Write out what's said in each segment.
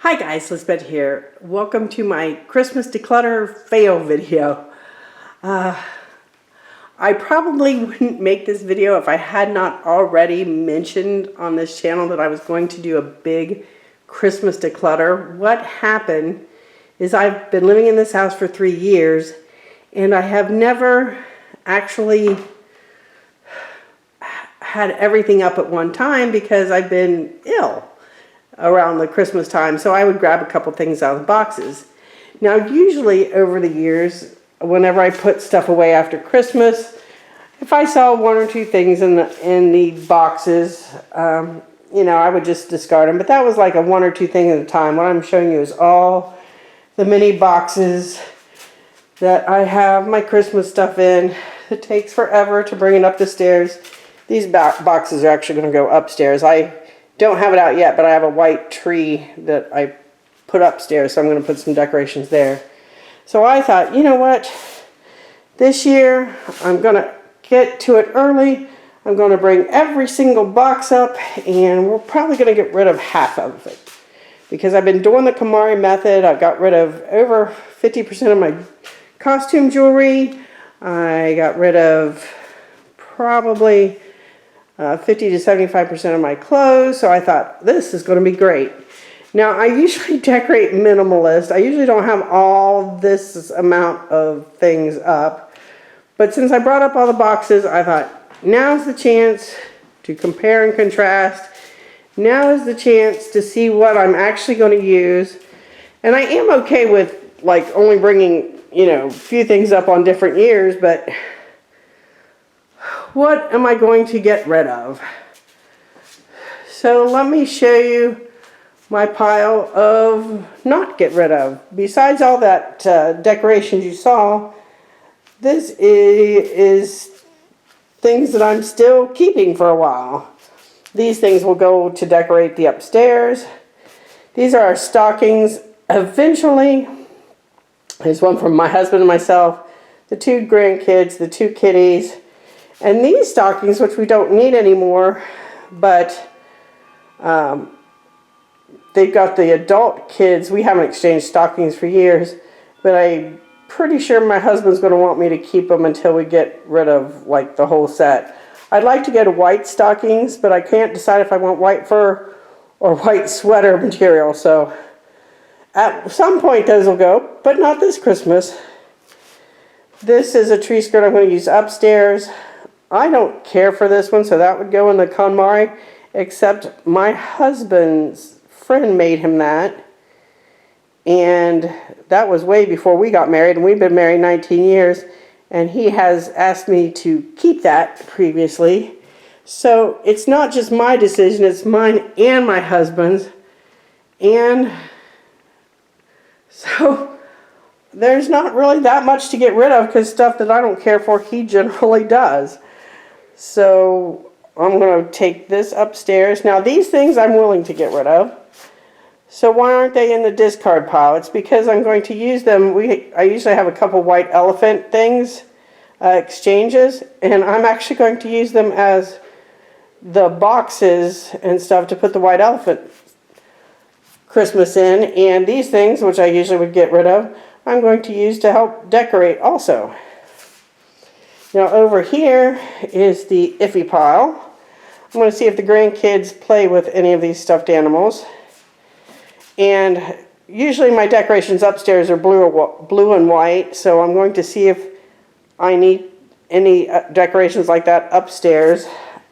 Hi guys, Lisbeth here. Welcome to my Christmas declutter fail video. I probably wouldn't make this video if I had not already mentioned on this channel that I was going to do a big Christmas declutter. What happened is I've been living in this house for 3 years and I have never actually had everything up at one time because I've been ill around the Christmas time, so I would grab a couple things out of the boxes. Now usually over the years, whenever I put stuff away after Christmas, if I saw 1 or 2 things in the boxes, I would just discard them. But that was like a 1 or 2 things at a time. What I'm showing you is all the mini boxes that I have my Christmas stuff in. It takes forever to bring it up the stairs. These boxes are actually going to go upstairs. I don't have it out yet, but I have a white tree that I put upstairs, so I'm going to put some decorations there. So I thought, you know what, this year I'm going to get to it early. I'm going to bring every single box up, and we're probably going to get rid of half of it. Because I've been doing the KonMari method. I got rid of over 50% of my costume jewelry. I got rid of probably 50 to 75% of my clothes, so I thought this is going to be great. Now I usually decorate minimalist. I usually don't have all this amount of things up, but since I brought up all the boxes, I thought now's the chance to compare and contrast. Now is the chance to see what I'm actually going to use, and I am okay with like only bringing a few things up on different years, but what am I going to get rid of? So let me show you my pile of not get rid of. Besides all that decorations you saw, this is things that I'm still keeping for a while. These things will go to decorate the upstairs. These are our stockings. Eventually, there's one from my husband and myself, the 2 grandkids, the 2 kitties. And these stockings, which we don't need anymore, but they've got the adult kids. We haven't exchanged stockings for years, but I'm pretty sure my husband's going to want me to keep them until we get rid of like the whole set. I'd like to get white stockings, but I can't decide if I want white fur or white sweater material. So at some point those will go, but not this Christmas. This is a tree skirt I'm going to use upstairs. I don't care for this one, so that would go in the KonMari, except my husband's friend made him that, and that was way before we got married, and we've been married 19 years, and he has asked me to keep that previously. So it's not just my decision, it's mine and my husband's, and so there's not really that much to get rid of because stuff that I don't care for, he generally does. So I'm going to take this upstairs. Now these things I'm willing to get rid of. So why aren't they in the discard pile? It's because I'm going to use them. I usually have a couple white elephant things, exchanges, and I'm actually going to use them as the boxes and stuff to put the white elephant Christmas in. And these things, which I usually would get rid of, I'm going to use to help decorate also. Now over here is the iffy pile. I'm going to see if the grandkids play with any of these stuffed animals. And usually my decorations upstairs are blue and white, so I'm going to see if I need any decorations like that upstairs.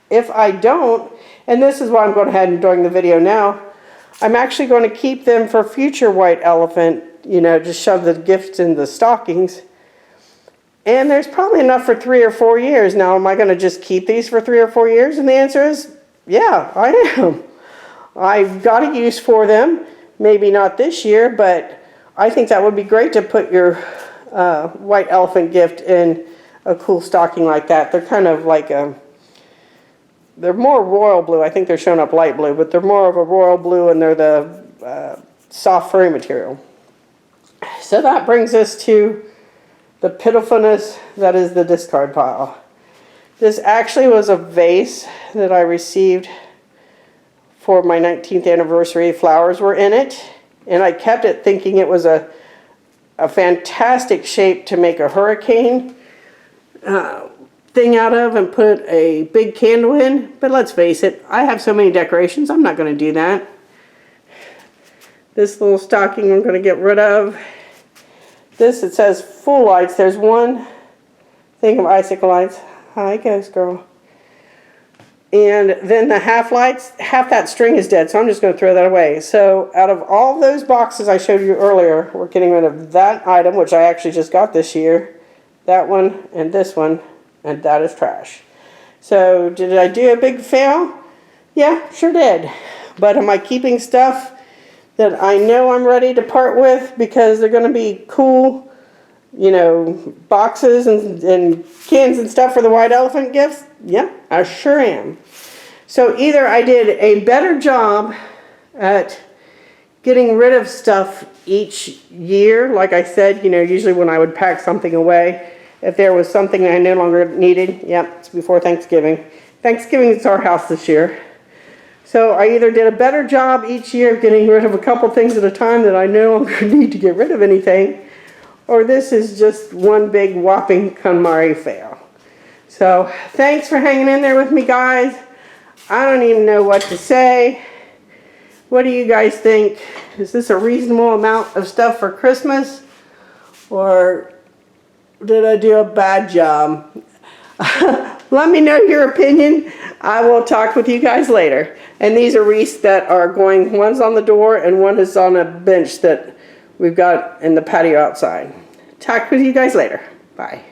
If I don't, and this is why I'm going ahead and doing the video now, I'm actually going to keep them for future white elephant, just shove the gifts in the stockings. And there's probably enough for 3 or 4 years. Now, am I going to just keep these for 3 or 4 years? And the answer is, yeah, I am. I've got a use for them. Maybe not this year, but I think that would be great to put your white elephant gift in a cool stocking like that. They're kind of like they're more royal blue. I think they're showing up light blue, but they're more of a royal blue, and they're the soft furry material. So that brings us to the pitifulness that is the discard pile. This actually was a vase that I received for my 19th anniversary. Flowers were in it, and I kept it thinking it was a fantastic shape to make a hurricane thing out of and put a big candle in. But let's face it, I have so many decorations, I'm not going to do that. This little stocking I'm going to get rid of. This, it says full lights. There's one thing of icicle lights. Hi, Ghost Girl. And then the half lights, half that string is dead, so I'm just going to throw that away. So out of all those boxes I showed you earlier, we're getting rid of that item, which I actually just got this year, that one, and this one, and that is trash. So did I do a big fail? Yeah, sure did. But am I keeping stuff that I know I'm ready to part with because they're going to be cool, you know, boxes and cans and stuff for the white elephant gifts? Yeah, I sure am. So either I did a better job at getting rid of stuff each year, like I said, you know, usually when I would pack something away, if there was something I no longer needed, yep, it's before Thanksgiving. Thanksgiving is our house this year. So I either did a better job each year of getting rid of a couple things at a time that I no longer need to get rid of anything, or this is just one big whopping KonMari fail. So thanks for hanging in there with me, guys. I don't even know what to say. What do you guys think? Is this a reasonable amount of stuff for Christmas? Or did I do a bad job? Let me know your opinion. I will talk with you guys later. And these are wreaths that are going, one's on the door and one is on a bench that we've got in the patio outside. Talk with you guys later. Bye.